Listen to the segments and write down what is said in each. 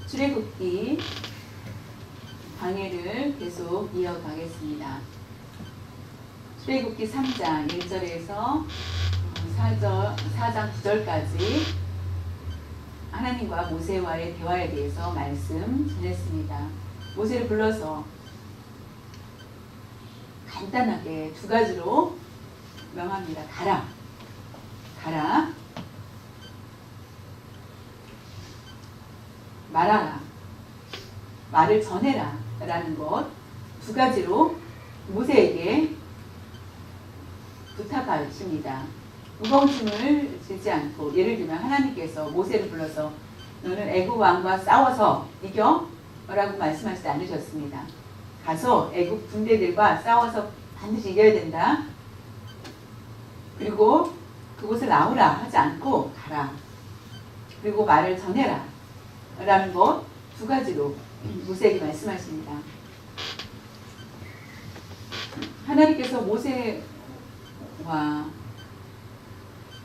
출애굽기 강해를 계속 이어가겠습니다. 출애굽기 3장 1절에서 4장 9절까지 하나님과 모세와의 대화에 대해서 말씀 전했습니다. 모세를 불러서 간단하게 두 가지로 명합니다. 가라. 말하라. 말을 전해라. 라는 것 두 가지로 모세에게 부탁하십니다. 무거운 짐을 지지 않고, 예를 들면 하나님께서 모세를 불러서 너는 애굽 왕과 싸워서 이겨 라고 말씀하시지 않으셨습니다. 가서 애굽 군대들과 싸워서 반드시 이겨야 된다. 그리고 그곳을 나오라 하지 않고 가라. 그리고 말을 전해라 라는 것 두 가지로 모세에게 말씀하십니다. 하나님께서 모세와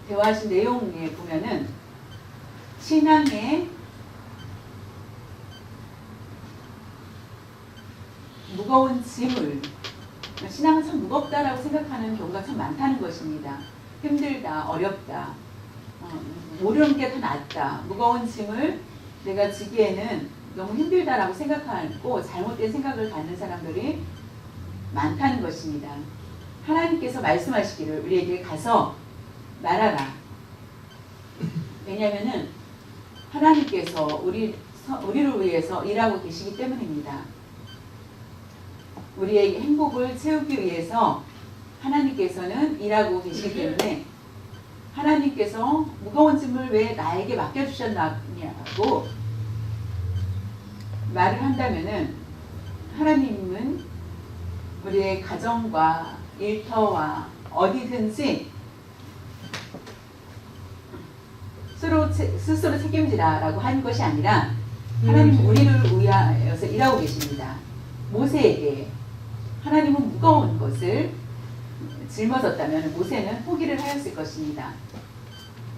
대화하신 내용에 보면은 신앙의 무거운 짐을, 신앙은 참 무겁다라고 생각하는 경우가 참 많다는 것입니다. 힘들다, 어렵다, 모르는 게 더 낫다, 무거운 짐을 내가 지기에는 너무 힘들다라고 생각하고 잘못된 생각을 갖는 사람들이 많다는 것입니다. 하나님께서 말씀하시기를 우리에게 가서 말하라. 왜냐하면은 하나님께서 우리를 위해서 일하고 계시기 때문입니다. 우리의 행복을 채우기 위해서 하나님께서는 일하고 계시기 때문에 하나님께서 무거운 짐을 왜 나에게 맡겨주셨냐고 말을 한다면은 하나님은 우리의 가정과 일터와 어디든지 스스로 책임지라라고 하는 것이 아니라 하나님은 우리를 위하여서 일하고 계십니다. 모세에게 하나님은 무거운 것을 짊어졌다면 모세는 포기를 하였을 것입니다.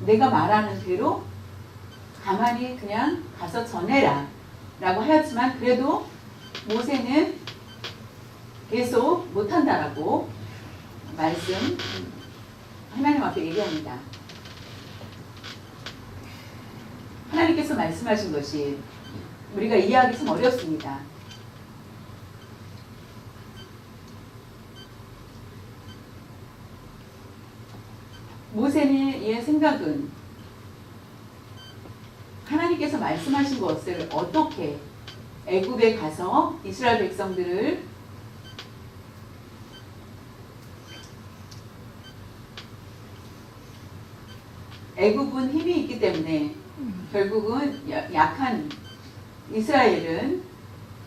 내가 말하는 대로 가만히 그냥 가서 전해라 라고 하였지만 그래도 모세는 계속 못한다라고 하나님 앞에 얘기합니다. 하나님께서 말씀하신 것이 우리가 이해하기 참 어렵습니다. 모세의 생각은 하나님께서 말씀하신 것을 어떻게 애굽에 가서 이스라엘 백성들을 애굽은 힘이 있기 때문에 결국은 약한 이스라엘은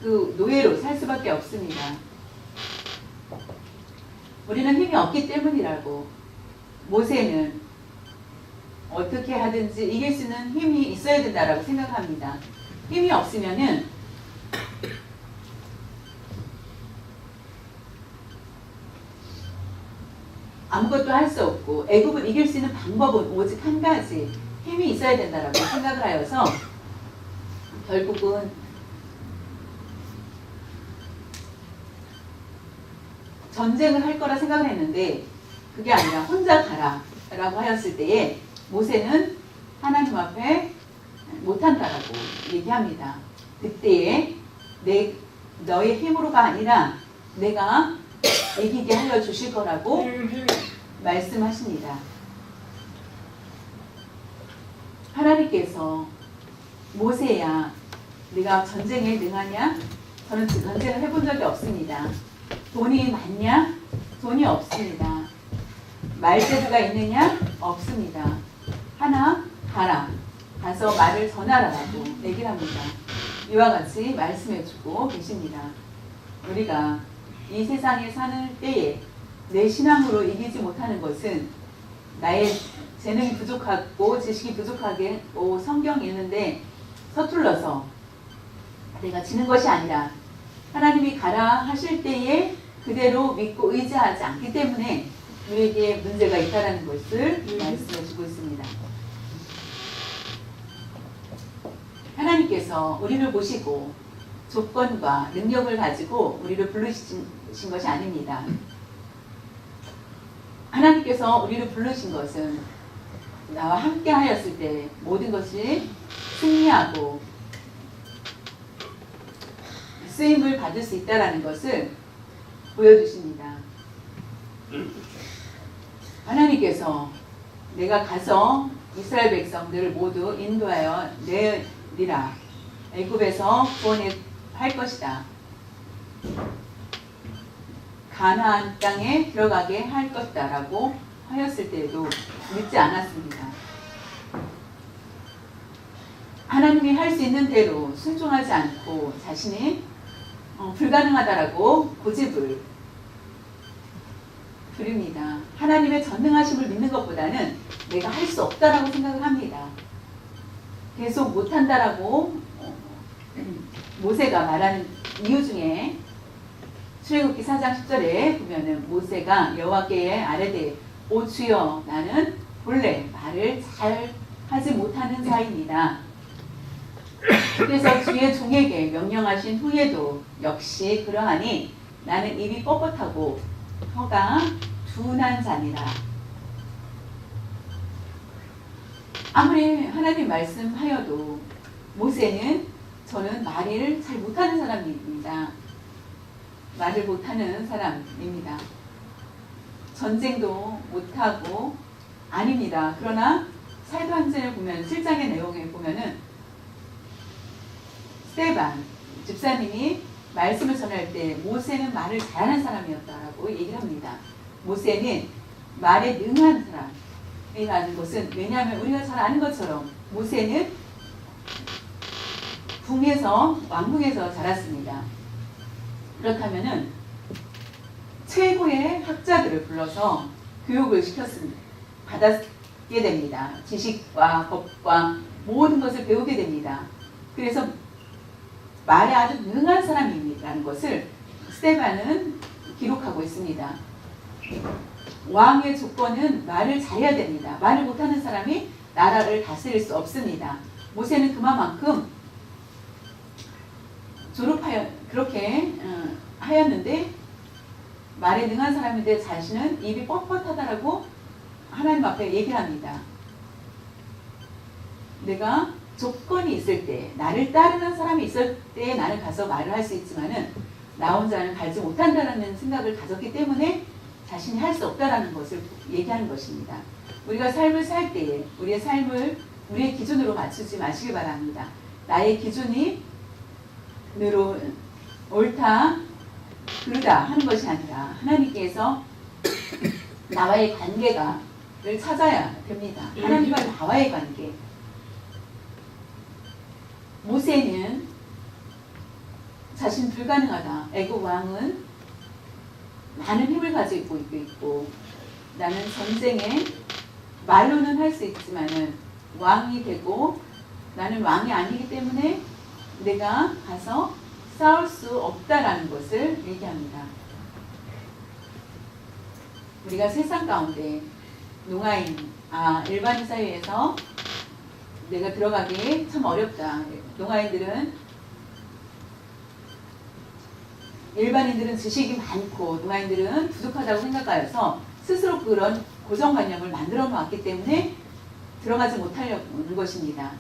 그 노예로 살 수밖에 없습니다. 우리는 힘이 없기 때문이라고 모세는 어떻게 하든지 이길 수 있는 힘이 있어야 된다라고 생각합니다. 힘이 없으면은 아무것도 할 수 없고 애굽을 이길 수 있는 방법은 오직 한 가지, 힘이 있어야 된다라고 생각을 하여서 결국은 전쟁을 할 거라 생각을 했는데 그게 아니라 혼자 가라 라고 하였을 때에 모세는 하나님 앞에 못한다라고 얘기합니다. 그때에 너의 힘으로가 아니라 내가 이기게 하여 주실 거라고 말씀하십니다. 하나님께서 모세야 네가 전쟁에 능하냐? 저는 전쟁을 해본 적이 없습니다. 돈이 많냐? 돈이 없습니다. 말재주가 있느냐? 없습니다. 하나 가라. 가서 말을 전하라라고 얘기를 합니다. 이와 같이 말씀해주고 계십니다. 우리가 이 세상에 사는 때에 내 신앙으로 이기지 못하는 것은 나의 재능이 부족하고 지식이 부족하고 성경이 있는데 서툴러서 내가 지는 것이 아니라 하나님이 가라 하실 때에 그대로 믿고 의지하지 않기 때문에 우리에게 문제가 있다는 것을 말씀해 주고 있습니다. 하나님께서 하나님께서 우리를 보시고 조건과 능력을 가지고 우리를 부르신 것이 아닙니다. 하나님께서 우리를 부르신 것은 나와 함께 하였을 때 모든 것이 승리하고 쓰임을 받을 수 있다는 것을 보여주십니다. 하나님께서 내가 가서 이스라엘 백성들을 모두 인도하여 내리라. 애굽에서 구원할 것이다. 가나안 땅에 들어가게 할 것이다 라고 하였을 때에도 믿지 않았습니다. 하나님이 할 수 있는 대로 순종하지 않고 자신이 불가능하다라고 고집을 부립니다. 하나님의 전능하심을 믿는 것보다는 내가 할 수 없다라고 생각을 합니다. 계속 못한다라고 모세가 말하는 이유 중에 출애굽기 4장 10절에 보면은 모세가 여호와께 아뢰되 오 주여 나는 본래 말을 잘 하지 못하는 자입니다. 그래서 주의 종에게 명령하신 후에도 역시 그러하니 나는 입이 뻣뻣하고 혀가 둔한 자니라. 아무리 하나님 말씀하여도 모세는 저는 말을 잘 못하는 사람입니다. 말을 못하는 사람입니다. 전쟁도 못하고 아닙니다. 그러나 사도 hành 전을 보면 7장의 내용에 보면은 스데반 집사님이 말씀을 전할 때 모세는 말을 잘하는 사람이었다라고 얘기를 합니다. 모세는 말에 능한 사람이라는 것은 왜냐하면 우리가 잘 아는 것처럼 모세는 왕궁에서 자랐습니다. 그렇다면은 최고의 학자들을 불러서 교육을 받았게 됩니다. 지식과 법과 모든 것을 배우게 됩니다. 그래서 말에 아주 능한 사람이라는 것을 스데반은 기록하고 있습니다. 왕의 조건은 말을 잘해야 됩니다. 말을 못하는 사람이 나라를 다스릴 수 없습니다. 모세는 그만큼 그렇게 하였는데 말에 능한 사람인데 자신은 입이 뻣뻣하다라고 하나님 앞에 얘기를 합니다. 내가 조건이 있을 때, 나를 따르는 사람이 있을 때 나는 가서 말을 할 수 있지만은 나 혼자는 갈지 못한다라는 생각을 가졌기 때문에 자신이 할 수 없다라는 것을 얘기하는 것입니다. 우리가 삶을 살 때에 우리의 삶을 우리의 기준으로 맞추지 마시기 바랍니다. 나의 기준이 옳다, 그르다 하는 것이 아니라 하나님께서 나와의 관계를 찾아야 됩니다. 하나님과 나와의 관계. 모세는 자신 불가능하다. 애굽 왕은 많은 힘을 가지고 있고 나는 전쟁에 말로는 할 수 있지만은 왕이 되고 나는 왕이 아니기 때문에 내가 가서 싸울 수 없다라는 것을 얘기합니다. 우리가 세상 가운데 일반인 사회에서 내가 들어가기 참 어렵다. 일반인들은 지식이 많고 농아인들은 부족하다고 생각하여서 스스로 그런 고정관념을 만들어 놓았기 때문에 들어가지 못하려고 하는 것입니다.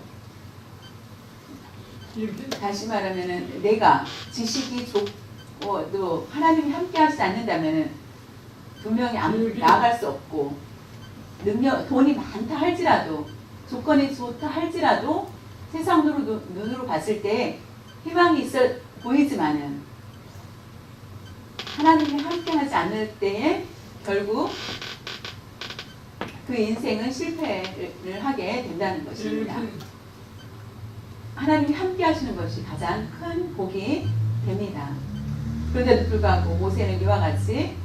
다시 말하면 내가 지식이 좋고 하나님이 함께 하지 않는다면 분명히 나아갈 수 없고 돈이 많다 할지라도 조건이 좋다 할지라도 세상 눈으로 봤을 때 희망이 있어 보이지만은 하나님이 함께 하지 않을 때에 결국 그 인생은 실패를 하게 된다는 것입니다. 하나님이 함께 하시는 것이 가장 큰 복이 됩니다. 그런데도 불구하고 모세는 이와 같이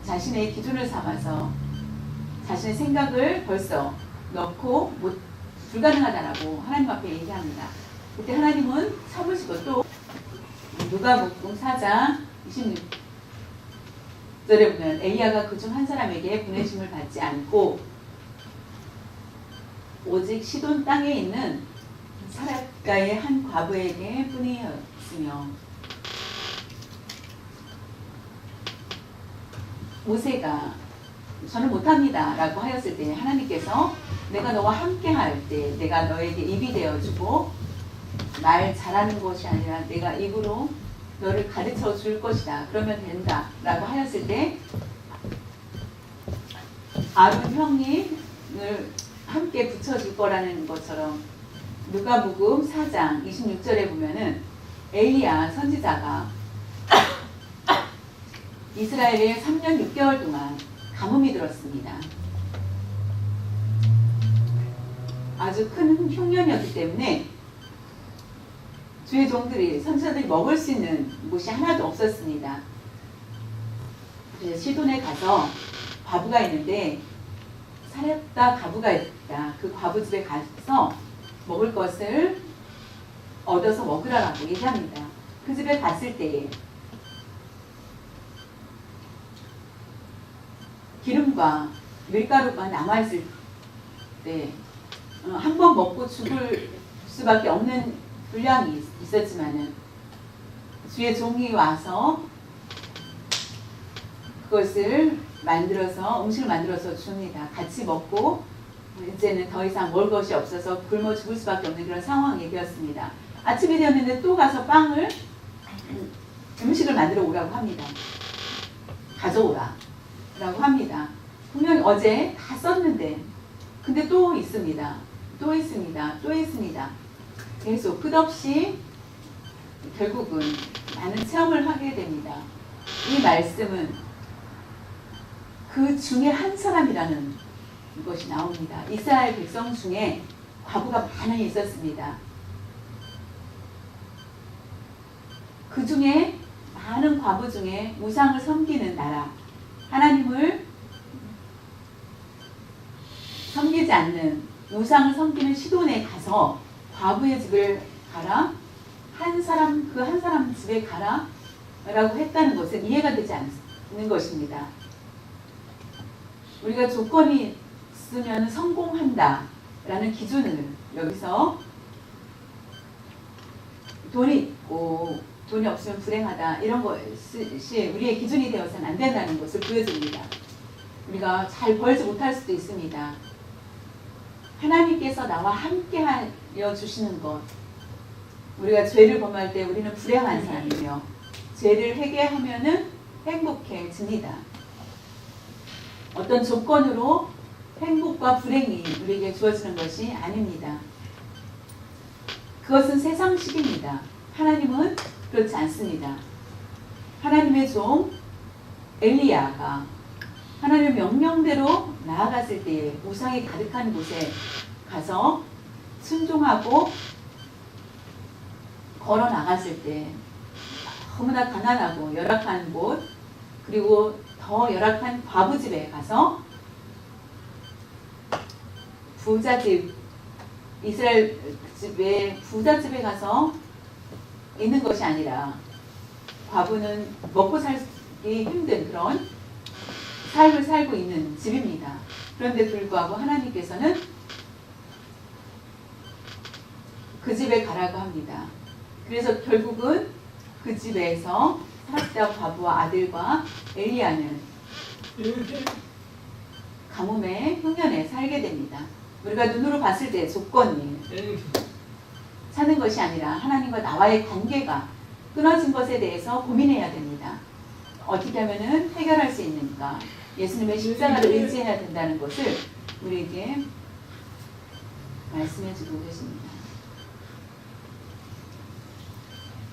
자신의 기준을 삼아서 자신의 생각을 벌써 넣고 불가능하다라고 하나님 앞에 얘기합니다. 그때 하나님은 참으시고 또 누가복음 4장 26절에 보면 엘리야가 그중 한 사람에게 보내심을 받지 않고 오직 시돈 땅에 있는 귓가의 한 과부에게 뿐이었으며 모세가 저는 못합니다 라고 하였을 때 하나님께서 내가 너와 함께 할 때 내가 너에게 입이 되어주고 말 잘하는 것이 아니라 내가 입으로 너를 가르쳐 줄 것이다. 그러면 된다 라고 하였을 때 아론 형님을 함께 붙여줄 거라는 것처럼 누가복음 4장 26절에 보면은 엘리야 선지자가 이스라엘에 3년 6개월 동안 가뭄이 들었습니다. 아주 큰 흉년이었기 때문에 주의 종들이 선지자들이 먹을 수 있는 곳이 하나도 없었습니다. 그래서 시돈에 가서 과부가 있는데 사렙다 과부가 있다. 그 과부 집에 가서 먹을 것을 얻어서 먹으라고 얘기합니다. 그 집에 갔을 때에 기름과 밀가루가 남아있을 때 한 번 먹고 죽을 수밖에 없는 분량이 있었지만은 주의 종이 와서 그것을 만들어서 음식을 만들어서 줍니다. 같이 먹고 이제는 더 이상 먹을 것이 없어서 굶어 죽을 수밖에 없는 그런 상황이 되었습니다. 아침이 되었는데 또 가서 빵을 음식을 만들어 오라고 합니다. 가져오라 라고 합니다. 분명히 어제 다 썼는데 근데 또 있습니다. 또 있습니다. 또 있습니다. 계속 끝없이 결국은 많은 체험을 하게 됩니다. 이 말씀은 그 중에 한 사람이라는 것이 나옵니다. 이스라엘 백성 중에 과부가 많이 있었습니다. 그 중에 많은 과부 중에 우상을 섬기는 나라, 하나님을 섬기지 않는 우상을 섬기는 시돈에 가서 과부의 집을 가라, 한 사람 그 한 사람 집에 가라 라고 했다는 것은 이해가 되지 않는 것입니다. 우리가 조건이 있으면 성공한다 라는 기준을 여기서 돈이 있고 돈이 없으면 불행하다 이런 것이 우리의 기준이 되어서는 안 된다는 것을 보여줍니다. 우리가 잘 벌지 못할 수도 있습니다. 하나님께서 나와 함께 하여 주시는 것, 우리가 죄를 범할 때 우리는 불행한 사람이며 죄를 회개하면은 행복해집니다. 어떤 조건으로 행복과 불행이 우리에게 주어지는 것이 아닙니다. 그것은 세상식입니다. 하나님은 그렇지 않습니다. 하나님의 종 엘리야가 하나님의 명령대로 나아갔을 때에 우상이 가득한 곳에 가서 순종하고 걸어 나갔을 때 너무나 가난하고 열악한 곳, 그리고 더 열악한 과부집에 가서 부자집, 이스라엘 집에 부자집에 가서 있는 것이 아니라 과부는 먹고 살기 힘든 그런 삶을 살고 있는 집입니다. 그런데 불구하고 하나님께서는 그 집에 가라고 합니다. 그래서 결국은 그 집에서 사렙다 과부와 아들과 엘리야는 가뭄에 흉년에 살게 됩니다. 우리가 눈으로 봤을 때 조건이 사는 것이 아니라 하나님과 나와의 관계가 끊어진 것에 대해서 고민해야 됩니다. 어떻게 하면 해결할 수 있는가? 예수님의 십자가를 의지해야 된다는 것을 우리에게 말씀해 주고 계십니다.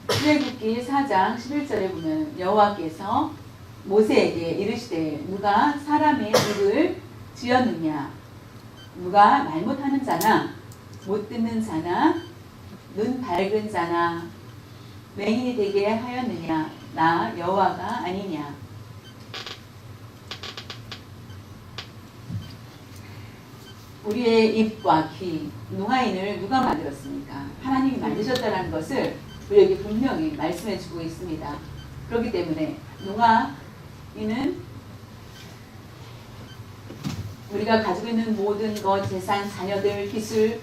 출애굽기 4장 11절에 보면 여호와께서 모세에게 이르시되 누가 사람의 입을 지었느냐? 누가 말 못하는 자나 못 듣는 자나 눈 밝은 자나 맹인이 되게 하였느냐? 나 여호와가 아니냐? 우리의 입과 귀, 누하인을 누가 만들었습니까? 하나님이 만드셨다는 것을 우리에게 분명히 말씀해 주고 있습니다. 그렇기 때문에 누하인은 우리가 가지고 있는 모든 것, 재산, 자녀들, 기술,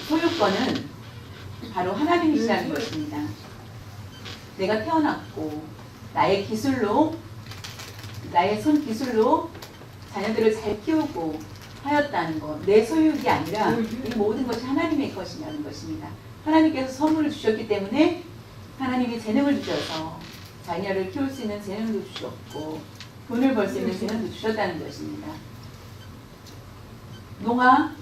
소유권은 바로 하나님이시라는 것입니다. 내가 태어났고 나의 기술로, 나의 손 기술로 자녀들을 잘 키우고 하였다는 것, 내 소유이 아니라 이 모든 것이 하나님의 것이라는 것입니다. 하나님께서 선물을 주셨기 때문에 하나님이 재능을 주셔서 자녀를 키울 수 있는 재능도 주셨고 돈을 벌 수 있는 재능도 주셨다는 것입니다. 농아,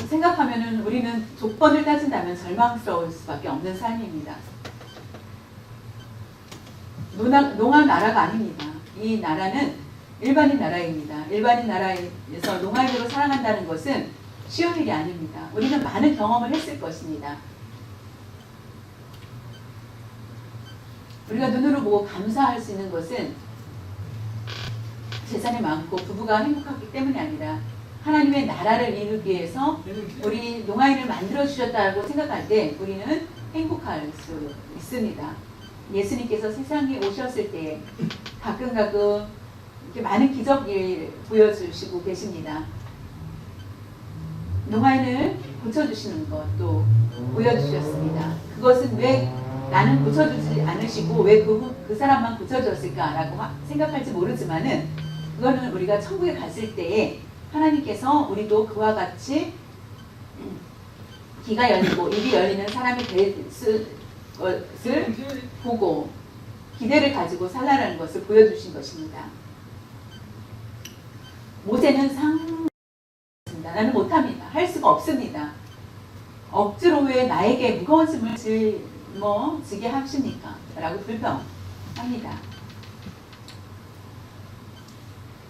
생각하면은 우리는 조건을 따진다면 절망스러울 수밖에 없는 삶입니다. 농아 나라가 아닙니다. 이 나라는 일반인 나라입니다. 일반인 나라에서 농아인으로 살아간다는 것은 쉬운 일이 아닙니다. 우리는 많은 경험을 했을 것입니다. 우리가 눈으로 보고 감사할 수 있는 것은 재산이 많고 부부가 행복하기 때문이 아니라 하나님의 나라를 이루기 위해서 우리 농아인을 만들어 주셨다고 생각할 때 우리는 행복할 수 있습니다. 예수님께서 세상에 오셨을 때 가끔 이렇게 많은 기적을 보여주시고 계십니다. 농아인을 고쳐주시는 것도 보여주셨습니다. 그것은 왜 나는 고쳐주지 않으시고 왜 그 사람만 고쳐줬을까라고 생각할지 모르지만은 그거는 우리가 천국에 갔을 때에 하나님께서 우리도 그와 같이 귀가 열리고 입이 열리는 사람이 될 것을 보고 기대를 가지고 살라라는 것을 보여주신 것입니다. 모세는 나는 못합니다. 할 수가 없습니다. 억지로 왜 나에게 무거운 짐을 지게 하십니까? 라고 불평합니다.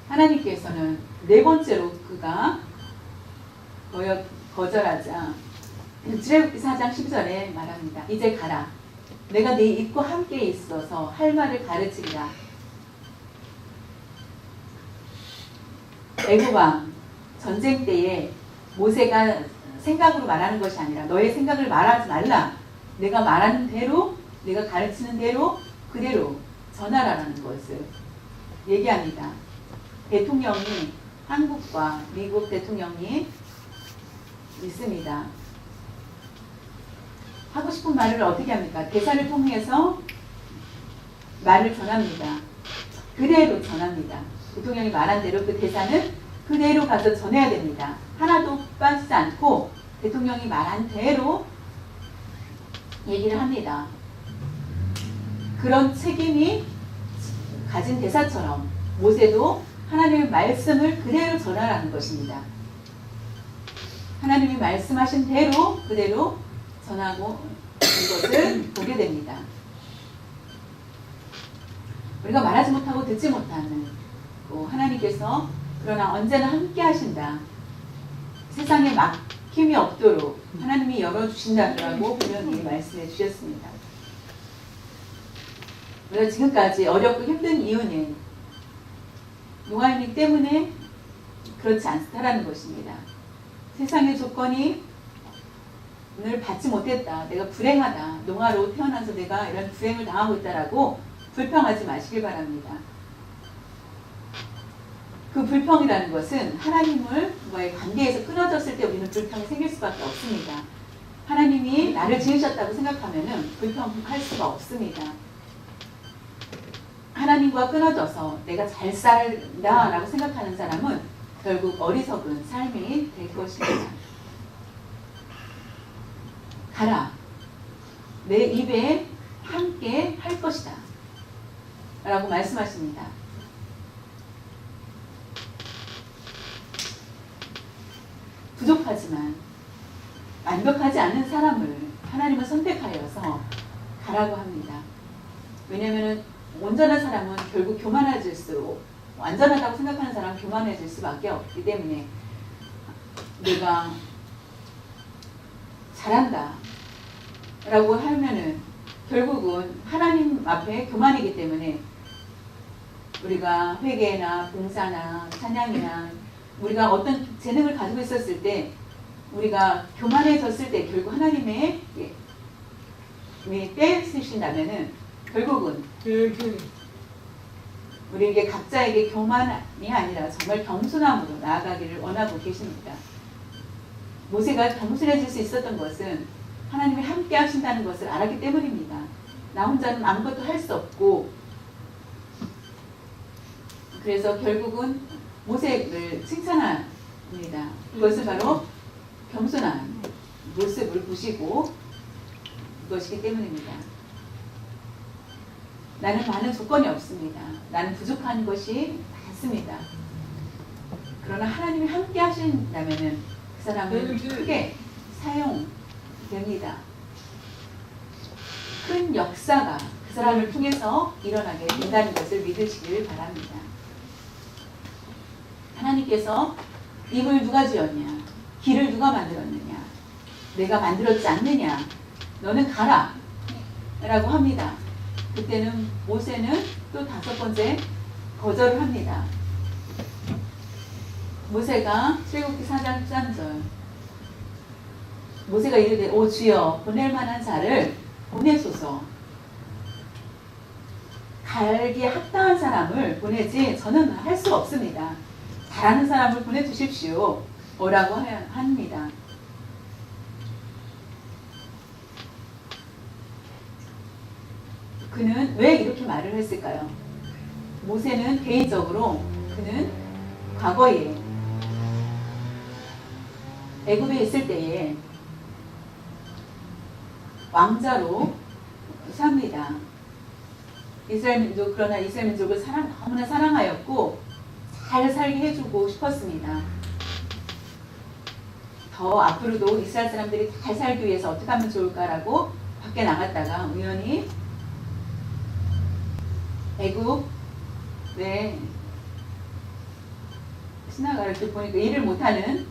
하나님께서는 네 번째로 그가 거절하자 출애굽기 4장 10절에 말합니다. 이제 가라. 내가 네 입과 함께 있어서 할 말을 가르치리라. 애굽 왕 전쟁 때에 모세가 생각으로 말하는 것이 아니라 너의 생각을 말하지 말라. 내가 말하는 대로, 내가 가르치는 대로 그대로 전하라는 것을 얘기합니다. 대통령이 한국과 미국 대통령이 있습니다. 하고 싶은 말을 어떻게 합니까? 대사를 통해서 말을 전합니다. 그대로 전합니다. 대통령이 말한 대로 그 대사는 그대로 가서 전해야 됩니다. 하나도 빠지지 않고 대통령이 말한 대로 얘기를 합니다. 그런 책임이 가진 대사처럼 모세도 하나님의 말씀을 그대로 전하라는 것입니다. 하나님이 말씀하신 대로 그대로 전하고 이것을 보게 됩니다. 우리가 말하지 못하고 듣지 못하는 하나님께서 그러나 언제나 함께 하신다. 세상에 막힘이 없도록 하나님이 열어주신다라고 분명히 말씀해 주셨습니다. 우리가 지금까지 어렵고 힘든 이유는 농아인이기 때문에 그렇지 않다라는 것입니다. 세상의 조건이 늘 받지 못했다. 내가 불행하다. 농아로 태어나서 내가 이런 불행을 당하고 있다라고 불평하지 마시길 바랍니다. 그 불평이라는 것은 하나님과의 관계에서 끊어졌을 때 우리는 불평이 생길 수밖에 없습니다. 하나님이 나를 지으셨다고 생각하면 불평할 수가 없습니다. 하나님과 끊어져서 내가 잘 살다라고 생각하는 사람은 결국 어리석은 삶이 될 것입니다. 가라. 내 입에 함께 할 것이다. 라고 말씀하십니다. 부족하지만 완벽하지 않은 사람을 하나님은 선택하여서 가라고 합니다. 왜냐하면 온전한 사람은 결국 교만해질수록 완전하다고 생각하는 사람은 교만해질 수밖에 없기 때문에 내가 잘한다 라고 하면은 결국은 하나님 앞에 교만이기 때문에 우리가 회개나 봉사나 찬양이나 우리가 어떤 재능을 가지고 있었을 때 우리가 교만해졌을 때 결국 하나님의 빼앗으신다면은 결국은 우리에게 각자에게 교만이 아니라 정말 겸손함으로 나아가기를 원하고 계십니다. 모세가 겸손해질 수 있었던 것은 하나님이 함께 하신다는 것을 알았기 때문입니다. 나 혼자는 아무것도 할 수 없고, 그래서 결국은 모세를 칭찬합니다. 그것은 바로 겸손한 모습을 보시고 그것이기 때문입니다. 나는 많은 조건이 없습니다. 나는 부족한 것이 많습니다. 그러나 하나님이 함께 하신다면 그 사람은 크게 사용됩니다. 큰 역사가 그 사람을 통해서 일어나게 된다는 것을 믿으시길 바랍니다. 하나님께서 입을 누가 지었냐? 길을 누가 만들었느냐? 내가 만들었지 않느냐? 너는 가라! 라고 합니다. 그때는 모세는 또 5번째 거절을 합니다. 모세가 출애굽기 4장 13절, 모세가 이르되 오 주여 보낼 만한 자를 보내소서. 갈기에 합당한 사람을 보내지 저는 할 수 없습니다. 잘하는 사람을 보내주십시오. 라고 합니다. 그는 왜 이렇게 말을 했을까요? 모세는 개인적으로 그는 과거에 애굽에 있을 때에 왕자로 삽니다. 이스라엘 민족, 그러나 이스라엘 민족을 너무나 사랑하였고 잘 살게 해주고 싶었습니다. 더 앞으로도 이스라엘 사람들이 잘 살기 위해서 어떻게 하면 좋을까라고 밖에 나갔다가 우연히 애굽에 신하가 이렇게 보니까 일을 못하는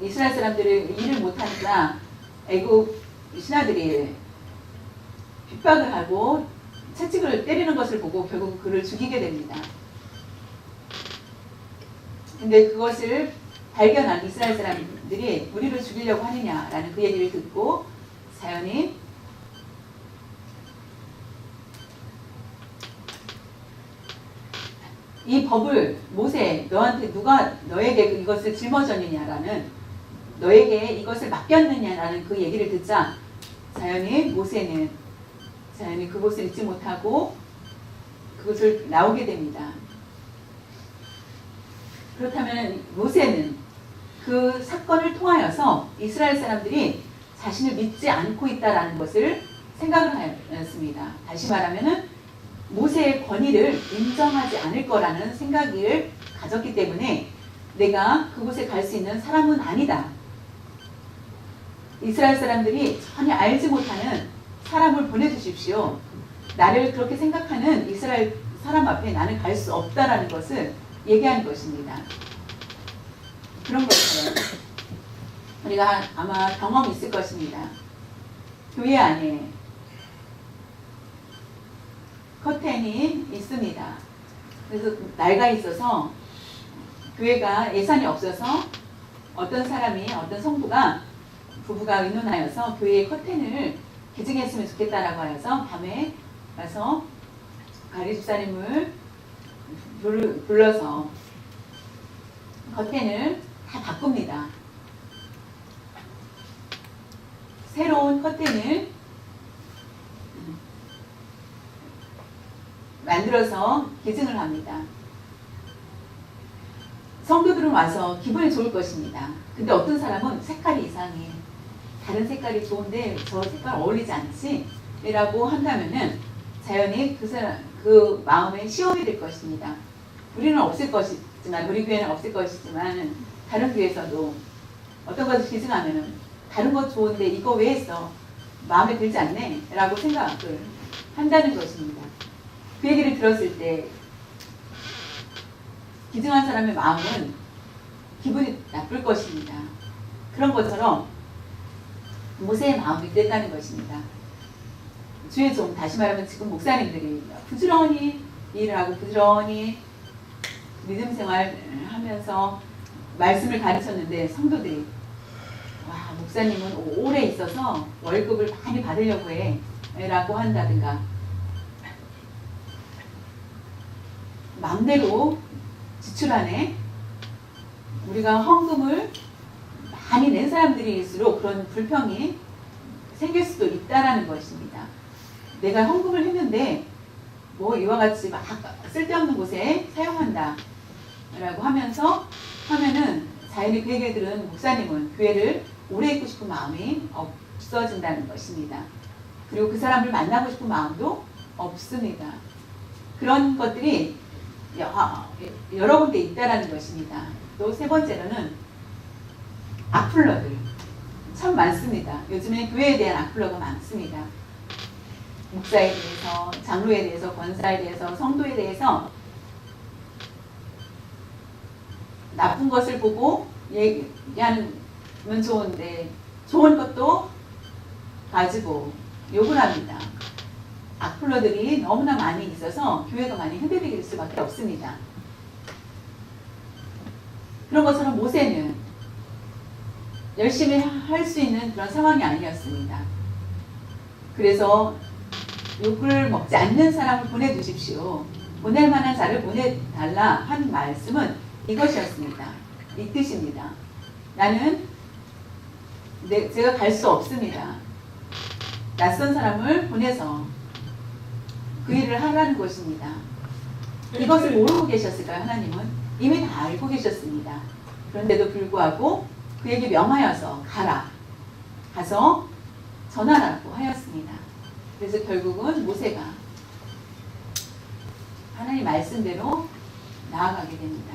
이스라엘 사람들이 일을 못하니까 애굽 신하들이 핍박을 하고 채찍을 때리는 것을 보고 결국 그를 죽이게 됩니다. 근데 그것을 발견한 이스라엘 사람들이 우리를 죽이려고 하느냐라는 그 얘기를 듣고 자연히 이 법을 모세 너한테 누가 너에게 이것을 짊어졌느냐라는 너에게 이것을 맡겼느냐라는 그 얘기를 듣자 자연히 모세는 그곳을 잊지 못하고 그것을 나오게 됩니다. 그렇다면 모세는 그 사건을 통하여서 이스라엘 사람들이 자신을 믿지 않고 있다라는 것을 생각을 하였습니다. 다시 말하면은 모세의 권위를 인정하지 않을 거라는 생각을 가졌기 때문에 내가 그곳에 갈 수 있는 사람은 아니다. 이스라엘 사람들이 전혀 알지 못하는 사람을 보내주십시오. 나를 그렇게 생각하는 이스라엘 사람 앞에 나는 갈 수 없다라는 것을 얘기하는 것입니다. 그런 것처럼 우리가 아마 경험이 있을 것입니다. 교회 안에 커튼이 있습니다. 그래서 낡아 있어서 교회가 예산이 없어서 어떤 성부가 부부가 의논하여서 교회의 커튼을 기증했으면 좋겠다라고 하여서 밤에 가서 가리 집사님을 불러서 커튼을 다 바꿉니다. 새로운 커튼을 만들어서 기증을 합니다. 성도들은 와서 기분이 좋을 것입니다. 근데 어떤 사람은 색깔이 이상해. 다른 색깔이 좋은데 저 색깔 어울리지 않지? 라고 한다면은 자연히 그 마음에 시험이 될 것입니다. 우리는 없을 것이지만, 우리 교회는 없을 것이지만, 다른 교회에서도 어떤 것을 기증하면은 다른 것 좋은데 이거 왜 했어? 마음에 들지 않네? 라고 생각을 한다는 것입니다. 그 얘기를 들었을 때 기증한 사람의 마음은 기분이 나쁠 것입니다. 그런 것처럼 모세의 마음이 됐다는 것입니다. 주의 종, 다시 말하면 지금 목사님들이 부지런히 일을 하고 부지런히 믿음 생활 하면서 말씀을 가르쳤는데 성도들이 와, 목사님은 오래 있어서 월급을 많이 받으려고 해 라고 한다든가 마음대로 지출하네. 우리가 헌금을 많이 낸 사람들일수록 그런 불평이 생길 수도 있다라는 것입니다. 내가 헌금을 했는데 뭐 이와 같이 막 쓸데없는 곳에 사용한다 라고 하면은 자연히 그 얘기를 들은 목사님은 교회를 오래 있고 싶은 마음이 없어진다는 것입니다. 그리고 그 사람을 만나고 싶은 마음도 없습니다. 그런 것들이 여러 군데 있다라는 것입니다. 또 세 번째로는 악플러들 참 많습니다. 요즘에 교회에 대한 악플러가 많습니다. 목사에 대해서, 장로에 대해서, 권사에 대해서, 성도에 대해서 나쁜 것을 보고 얘기하면 좋은데 좋은 것도 가지고 욕을 합니다. 악플러들이 너무나 많이 있어서 교회가 많이 흔들릴 수밖에 없습니다. 그런 것처럼 모세는 열심히 할 수 있는 그런 상황이 아니었습니다. 그래서 욕을 먹지 않는 사람을 보내주십시오. 보낼 만한 자를 보내달라 한 말씀은 이것이었습니다. 이 뜻입니다. 나는 제가 갈 수 없습니다. 낯선 사람을 보내서 그 일을 하라는 것입니다. 이것을 모르고 계셨을까요? 하나님은 이미 다 알고 계셨습니다. 그런데도 불구하고 그에게 명하여서 가서 전하라고 하였습니다. 그래서 결국은 모세가 하나님 말씀대로 나아가게 됩니다.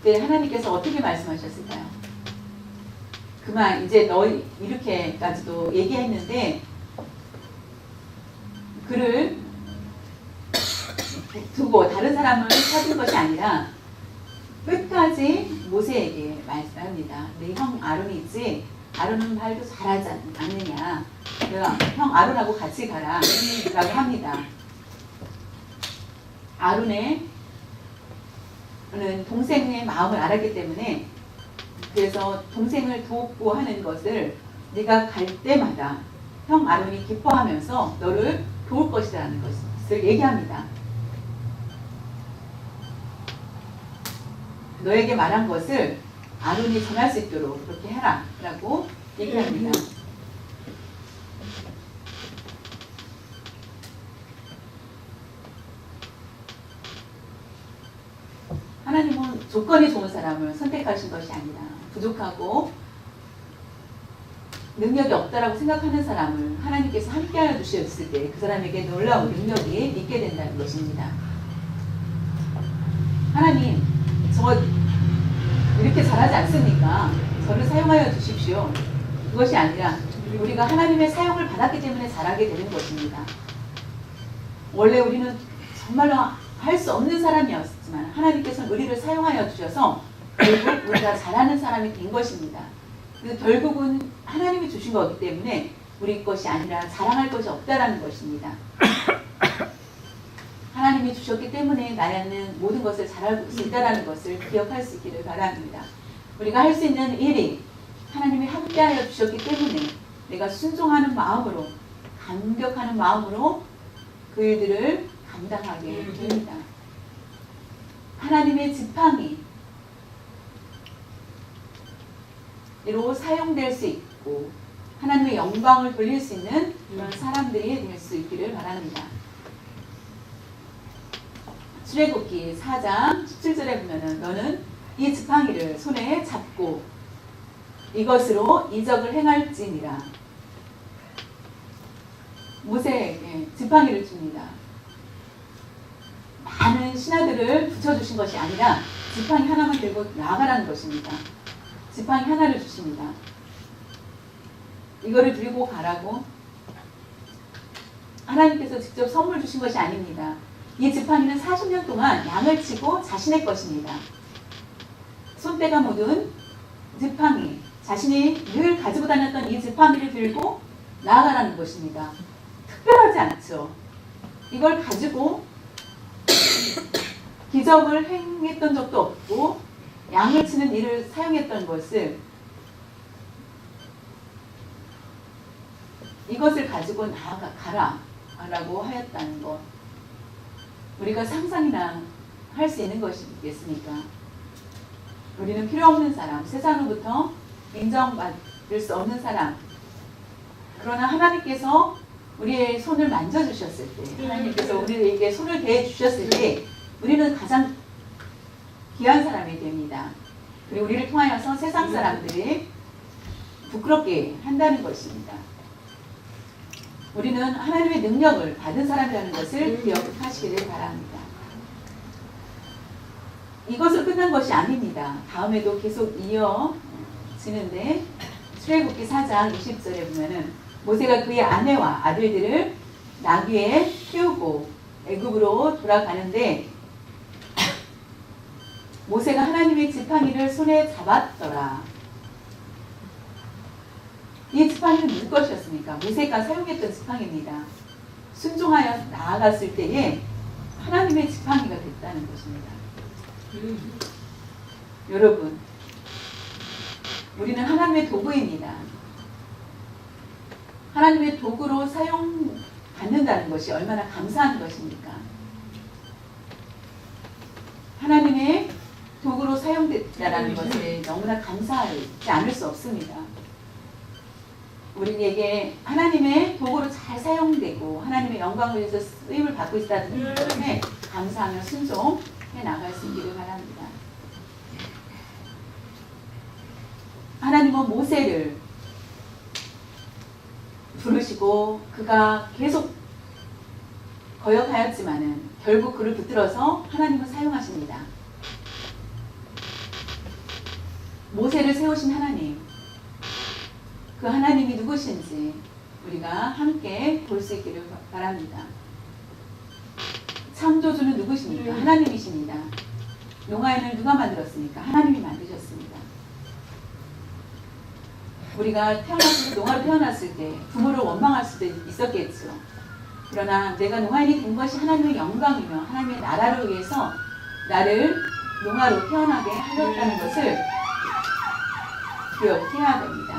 네, 하나님께서 어떻게 말씀하셨을까요? 그만 이제 너희 이렇게까지도 얘기했는데 그를 두고 다른 사람을 찾은 것이 아니라 끝까지 모세에게 말씀합니다. 내 형 아론이 있지? 아론은 말도 잘하지 않느냐? 내가 형 아론하고 같이 가라 라고 합니다. 아론의 동생의 마음을 알았기 때문에 그래서 동생을 돕고 하는 것을 네가 갈 때마다 형 아론이 기뻐하면서 너를 도울 것이라는 것을 얘기합니다. 너에게 말한 것을 아론이 전할 수 있도록 그렇게 해라 라고 얘기합니다. 하나님은 조건이 좋은 사람을 선택하신 것이 아니라 부족하고 능력이 없다라고 생각하는 사람을 하나님께서 함께하여 주셨을 때 그 사람에게 놀라운 능력이 있게 된다는 것입니다. 하나님, 저 이렇게 잘하지 않습니까? 저를 사용하여 주십시오. 그것이 아니라 우리가 하나님의 사용을 받았기 때문에 잘하게 되는 것입니다. 원래 우리는 정말로 할 수 없는 사람이었지만 하나님께서는 우리를 사용하여 주셔서 결국 우리가 잘하는 사람이 된 것입니다. 그래서 결국은 하나님이 주신 거기 때문에 우리 것이 아니라 자랑할 것이 없다라는 것입니다. 하나님이 주셨기 때문에 나는 모든 것을 잘할 수 있다라는 것을 기억할 수 있기를 바랍니다. 우리가 할 수 있는 일이 하나님이 함께하여 주셨기 때문에 내가 순종하는 마음으로 감격하는 마음으로 그 일들을 감당하게 됩니다. 하나님의 지팡이 이로 사용될 수 있고 하나님의 영광을 돌릴 수 있는 그런 사람들이 될 수 있기를 바랍니다. 출애굽기 4장 17절에 보면은 너는 이 지팡이를 손에 잡고 이것으로 이적을 행할지니라. 모세에게 지팡이를 줍니다. 많은 신하들을 붙여주신 것이 아니라 지팡이 하나만 들고 나가라는 것입니다. 지팡이 하나를 주십니다. 이거를 들고 가라고 하나님께서 직접 선물 주신 것이 아닙니다. 이 지팡이는 40년 동안 양을 치고 자신의 것입니다. 손때가 묻은 지팡이, 자신이 늘 가지고 다녔던 이 지팡이를 들고 나아가라는 것입니다. 특별하지 않죠. 이걸 가지고 기적을 행했던 적도 없고 양을 치는 일을 사용했던 것을 이것을 가지고 나아가라 라고 하였다는 것. 우리가 상상이나 할 수 있는 것이겠습니까? 우리는 필요 없는 사람, 세상으로부터 인정받을 수 없는 사람. 그러나 하나님께서 우리의 손을 만져주셨을 때, 하나님께서 우리에게 손을 대주셨을 때 우리는 가장 귀한 사람이 됩니다. 그리고 우리를 통하여서 세상 사람들이 부끄럽게 한다는 것입니다. 우리는 하나님의 능력을 받은 사람이라는 것을 기억하시기를 바랍니다. 이것으로 끝난 것이 아닙니다. 다음에도 계속 이어지는데 출애굽기 4장 20절에 보면은 모세가 그의 아내와 아들들을 나귀에 태우고 애굽으로 돌아가는데 모세가 하나님의 지팡이를 손에 잡았더라. 이 지팡이는 누구 것이었습니까? 모세가 사용했던 지팡이입니다. 순종하여 나아갔을 때에 하나님의 지팡이가 됐다는 것입니다. 여러분, 우리는 하나님의 도구입니다. 하나님의 도구로 사용받는다는 것이 얼마나 감사한 것입니까? 하나님의 도구로 사용됐다는 것에 너무나 감사하지 않을 수 없습니다. 우리에게 하나님의 도구로 잘 사용되고 하나님의 영광을 위해서 쓰임을 받고 있다는 것에 감사하며 순종해 나갈 수 있기를 바랍니다. 하나님은 모세를 부르시고 그가 계속 거역하였지만은 결국 그를 붙들어서 하나님은 사용하십니다. 모세를 세우신 하나님, 그 하나님이 누구신지 우리가 함께 볼 수 있기를 바랍니다. 창조주는 누구십니까? 하나님이십니다. 농아인을 누가 만들었습니까? 하나님이 만드셨습니다. 우리가 태어났을 때, 농아로 태어났을 때 부모를 원망할 수도 있었겠죠. 그러나 내가 농아인이 된 것이 하나님의 영광이며 하나님의 나라를 위해서 나를 농아로 태어나게 하셨다는 것을 기억해야 됩니다.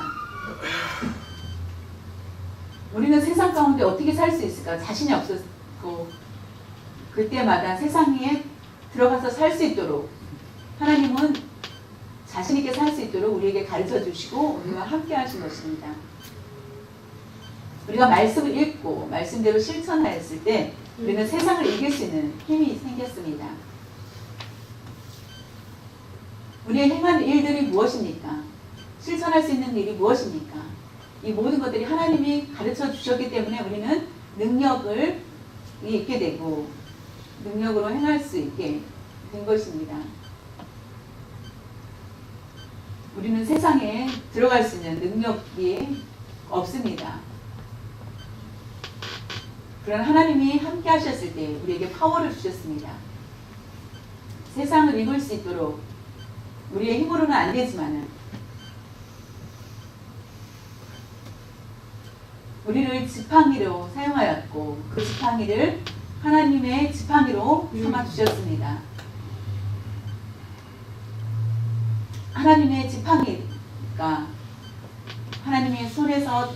우리는 세상 가운데 어떻게 살 수 있을까? 자신이 없었고 그때마다 세상에 들어가서 살 수 있도록 하나님은 자신 있게 살 수 있도록 우리에게 가르쳐 주시고 우리와 함께 하신 것입니다. 우리가 말씀을 읽고 말씀대로 실천하였을 때 우리는 세상을 이길 수 있는 힘이 생겼습니다. 우리의 행한 일들이 무엇입니까? 실천할 수 있는 일이 무엇입니까? 이 모든 것들이 하나님이 가르쳐 주셨기 때문에 우리는 능력을 있게 되고 능력으로 행할 수 있게 된 것입니다. 우리는 세상에 들어갈 수 있는 능력이 없습니다. 그러나 하나님이 함께 하셨을 때 우리에게 파워를 주셨습니다. 세상을 이길 수 있도록 우리의 힘으로는 안 되지만은 우리를 지팡이로 사용하였고 그 지팡이를 하나님의 지팡이로 삼아 주셨습니다. 하나님의 지팡이가 하나님의 손에서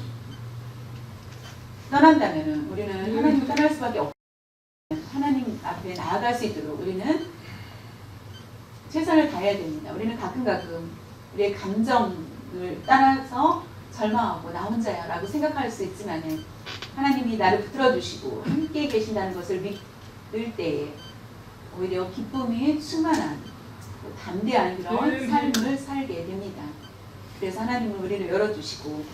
떠난다면 우리는 하나님을 떠날 수밖에 없고 하나님 앞에 나아갈 수 있도록 우리는 최선을 다해야 됩니다. 우리는 가끔 우리의 감정을 따라서 절망하고 나 혼자야 라고 생각할 수 있지만 하나님이 나를 붙들어 주시고 함께 계신다는 것을 믿을 때에 오히려 기쁨이 충만한 담대한 그런 삶을 살게 됩니다. 그래서 하나님은 우리를 열어주시고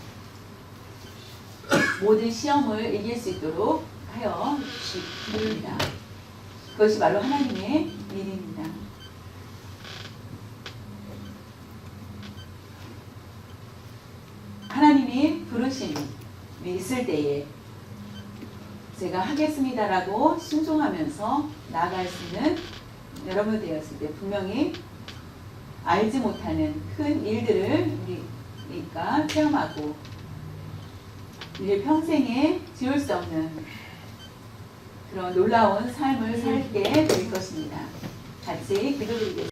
모든 시험을 이길 수 있도록 하여 주십니다. 그것이 바로 하나님의 일입니다. 하나님이 부르심이 있을 때에 제가 하겠습니다라고 순종하면서 나아갈 수 있는 여러분 되었을 때 분명히 알지 못하는 큰 일들을 우리가 체험하고 우리 평생에 지울 수 없는 그런 놀라운 삶을 살게 될 것입니다. 같이 기도드리겠습니다.